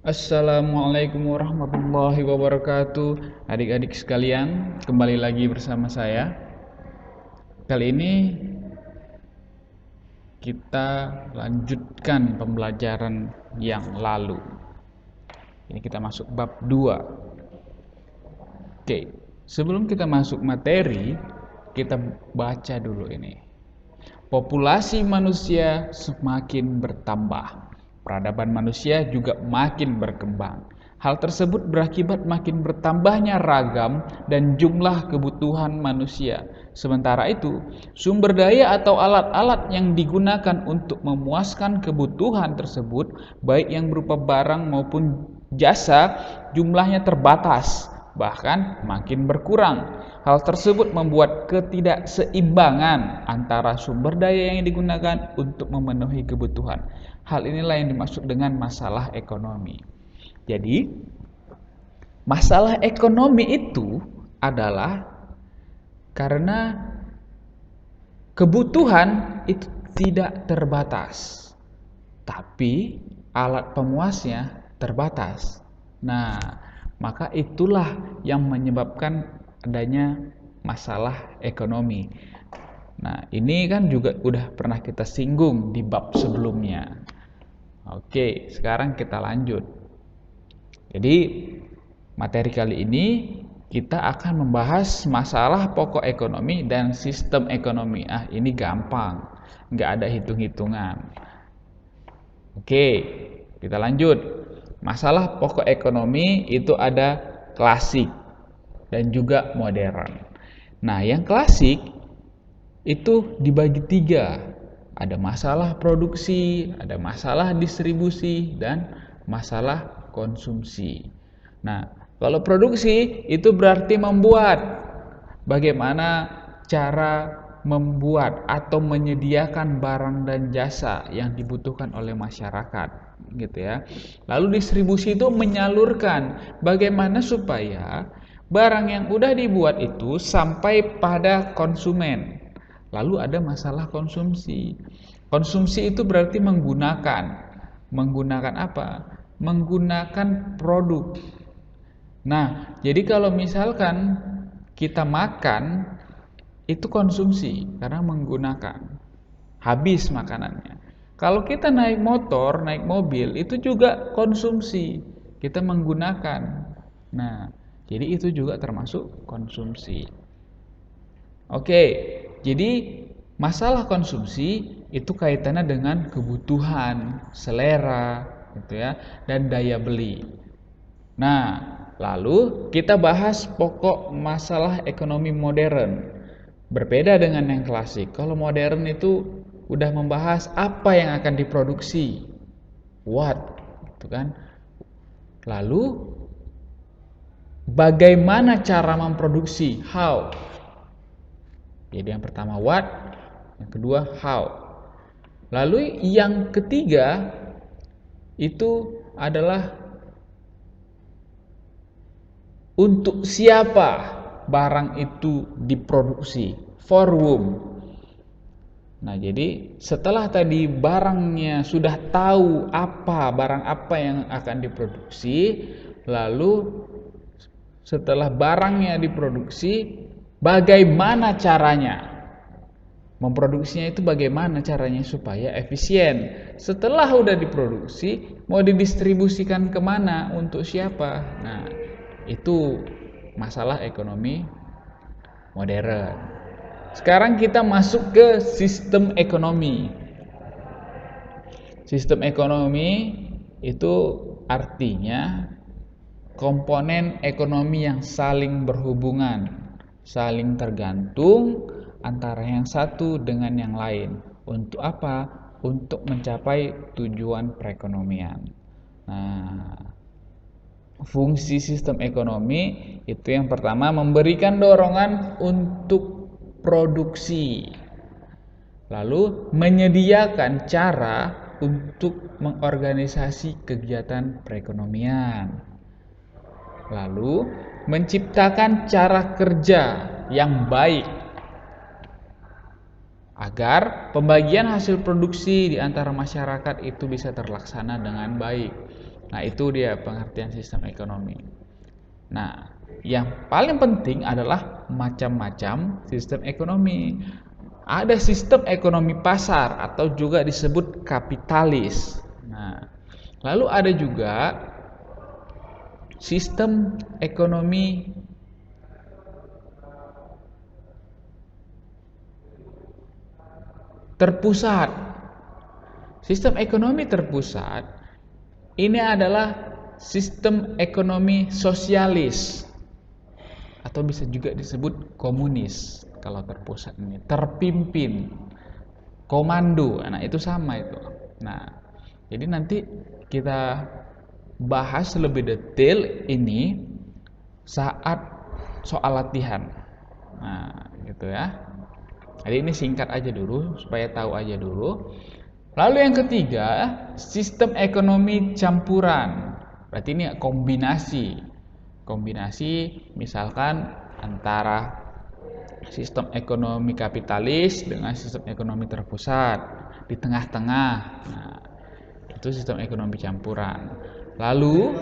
Assalamualaikum warahmatullahi wabarakatuh. Adik-adik sekalian, kembali lagi bersama saya. Kali ini kita lanjutkan pembelajaran yang lalu. Ini kita masuk bab 2. Oke, sebelum kita masuk materi, kita baca dulu ini. Populasi manusia semakin bertambah. Peradaban manusia juga makin berkembang. Hal tersebut berakibat makin bertambahnya ragam dan jumlah kebutuhan manusia. Sementara itu, sumber daya atau alat-alat yang digunakan untuk memuaskan kebutuhan tersebut, baik yang berupa barang maupun jasa, jumlahnya terbatas, bahkan makin berkurang. Hal tersebut membuat ketidakseimbangan antara sumber daya yang digunakan untuk memenuhi kebutuhan. Hal inilah yang dimaksud dengan masalah ekonomi. Jadi, masalah ekonomi itu adalah karena kebutuhan itu tidak terbatas, tapi alat pemuasnya terbatas. Nah, maka itulah yang menyebabkan adanya masalah ekonomi. Nah, ini kan juga udah pernah kita singgung di bab sebelumnya. Oke, sekarang kita lanjut. Jadi, materi kali ini kita akan membahas masalah pokok ekonomi dan sistem ekonomi. Ini gampang, nggak ada hitung-hitungan. Oke, kita lanjut. Masalah pokok ekonomi itu ada klasik dan juga modern. Nah, yang klasik itu dibagi 3. Ada masalah produksi, ada masalah distribusi, dan masalah konsumsi. Nah, kalau produksi itu berarti membuat. Bagaimana cara membuat atau menyediakan barang dan jasa yang dibutuhkan oleh masyarakat, gitu ya. Lalu distribusi itu menyalurkan bagaimana supaya barang yang udah dibuat itu sampai pada konsumen. Lalu ada masalah konsumsi. Konsumsi itu berarti menggunakan apa? Menggunakan produk. Nah, jadi kalau misalkan kita makan itu konsumsi karena menggunakan. Habis makanannya. Kalau kita naik motor, naik mobil itu juga konsumsi. Kita menggunakan. Nah, jadi itu juga termasuk konsumsi. Oke, jadi masalah konsumsi itu kaitannya dengan kebutuhan, selera, gitu ya, dan daya beli. Nah, lalu kita bahas pokok masalah ekonomi modern. Berbeda dengan yang klasik. Kalau modern itu udah membahas apa yang akan diproduksi, what, gitu kan. Lalu bagaimana cara memproduksi, how. Jadi yang pertama what, yang kedua how. Lalu yang ketiga itu adalah untuk siapa barang itu diproduksi, for whom. Nah, jadi setelah tadi barangnya sudah tahu barang apa yang akan diproduksi, lalu setelah barangnya diproduksi, bagaimana caranya? Memproduksinya itu bagaimana caranya supaya efisien. Setelah udah diproduksi, mau didistribusikan kemana, untuk siapa? Nah, itu masalah ekonomi modern. Sekarang kita masuk ke sistem ekonomi. Sistem ekonomi itu artinya komponen ekonomi yang saling berhubungan, saling tergantung antara yang satu dengan yang lain. Untuk apa? Untuk mencapai tujuan perekonomian. Nah, fungsi sistem ekonomi itu yang pertama memberikan dorongan untuk produksi. Lalu menyediakan cara untuk mengorganisasi kegiatan perekonomian. Lalu menciptakan cara kerja yang baik agar pembagian hasil produksi di antara masyarakat itu bisa terlaksana dengan baik. Nah, itu dia pengertian sistem ekonomi. Nah, yang paling penting adalah macam-macam sistem ekonomi. Ada sistem ekonomi pasar atau juga disebut kapitalis. Nah, lalu ada juga sistem ekonomi terpusat. Sistem ekonomi terpusat ini adalah sistem ekonomi sosialis atau bisa juga disebut komunis. Kalau terpusat ini terpimpin, komando. Nah, itu sama itu. Nah, jadi nanti kita bahas lebih detail ini saat soal latihan. Nah, gitu ya. Jadi ini singkat aja dulu supaya tahu aja dulu. Lalu yang ketiga, sistem ekonomi campuran. Berarti ini kombinasi. Kombinasi misalkan antara sistem ekonomi kapitalis dengan sistem ekonomi terpusat di tengah-tengah. Nah, itu sistem ekonomi campuran. Lalu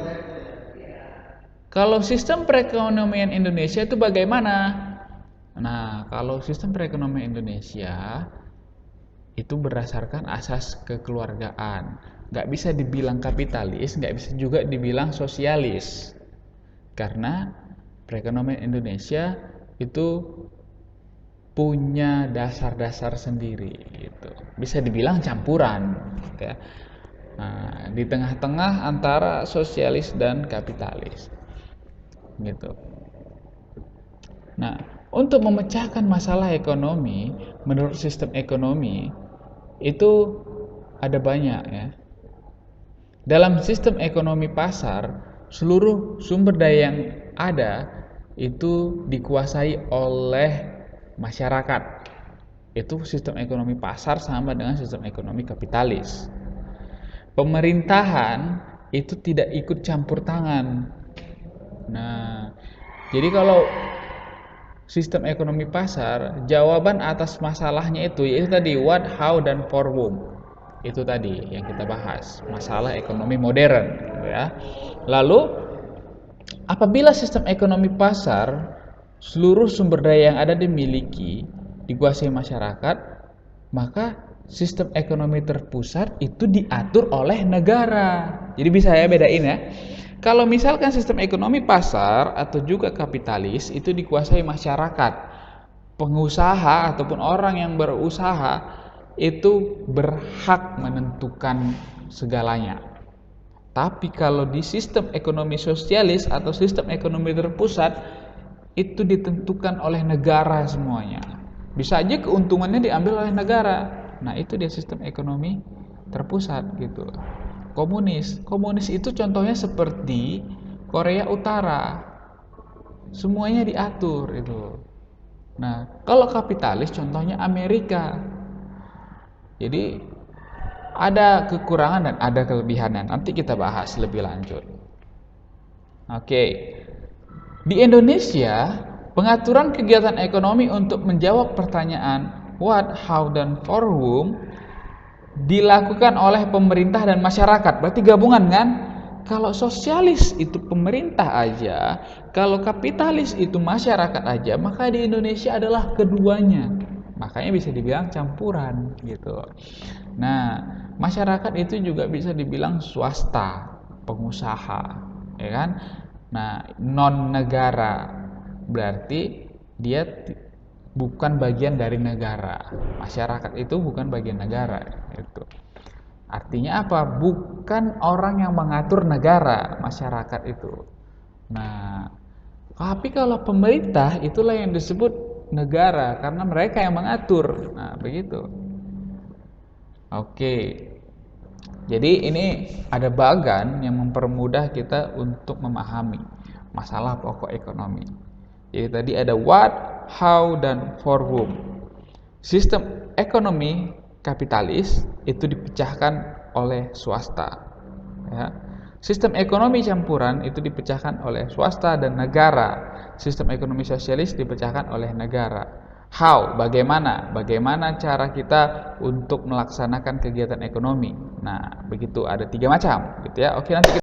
kalau sistem perekonomian Indonesia itu bagaimana? Nah, kalau sistem perekonomian Indonesia itu berdasarkan asas kekeluargaan. Nggak bisa dibilang kapitalis, nggak bisa juga dibilang sosialis. Karena perekonomian Indonesia itu punya dasar-dasar sendiri gitu. Bisa dibilang campuran gitu ya. Nah, di tengah-tengah antara sosialis dan kapitalis gitu. Nah, untuk memecahkan masalah ekonomi menurut sistem ekonomi itu ada banyak ya. Dalam sistem ekonomi pasar, seluruh sumber daya yang ada itu dikuasai oleh masyarakat. Itu sistem ekonomi pasar sama dengan sistem ekonomi kapitalis. Pemerintahan itu tidak ikut campur tangan. Nah, jadi kalau sistem ekonomi pasar, jawaban atas masalahnya itu yaitu tadi what, how, dan for whom. Itu tadi yang kita bahas, masalah ekonomi modern gitu ya. Lalu apabila sistem ekonomi pasar seluruh sumber daya yang ada dimiliki dikuasai masyarakat, maka sistem ekonomi terpusat itu diatur oleh negara. Jadi bisa ya bedain ya. Kalau misalkan sistem ekonomi pasar atau juga kapitalis itu dikuasai masyarakat, pengusaha ataupun orang yang berusaha itu berhak menentukan segalanya. Tapi kalau di sistem ekonomi sosialis atau sistem ekonomi terpusat itu ditentukan oleh negara semuanya. Bisa aja keuntungannya diambil oleh negara. Nah, itu dia sistem ekonomi terpusat gitu. Komunis itu contohnya seperti Korea Utara. Semuanya diatur itu. Nah, kalau kapitalis contohnya Amerika. Jadi ada kekurangan dan ada kelebihannya. Nanti kita bahas lebih lanjut. Oke. Di Indonesia, pengaturan kegiatan ekonomi untuk menjawab pertanyaan what, how, dan for whom dilakukan oleh pemerintah dan masyarakat. Berarti gabungan kan? Kalau sosialis itu pemerintah aja, kalau kapitalis itu masyarakat aja, maka di Indonesia adalah keduanya. Makanya bisa dibilang campuran gitu. Nah, masyarakat itu juga bisa dibilang swasta, pengusaha, ya kan? Nah, non negara berarti dia bukan bagian dari negara. Masyarakat itu bukan bagian negara itu. Artinya apa? Bukan orang yang mengatur negara, masyarakat itu. Nah, tapi kalau pemerintah itulah yang disebut negara karena mereka yang mengatur. Nah, begitu. Oke. Jadi ini ada bagan yang mempermudah kita untuk memahami masalah pokok ekonomi. Jadi tadi ada what, how, dan for whom. Sistem ekonomi kapitalis itu dipecahkan oleh swasta. Ya. Sistem ekonomi campuran itu dipecahkan oleh swasta dan negara. Sistem ekonomi sosialis dipecahkan oleh negara. How, bagaimana cara kita untuk melaksanakan kegiatan ekonomi. Nah, begitu ada 3 macam gitu ya. Oke, nanti kita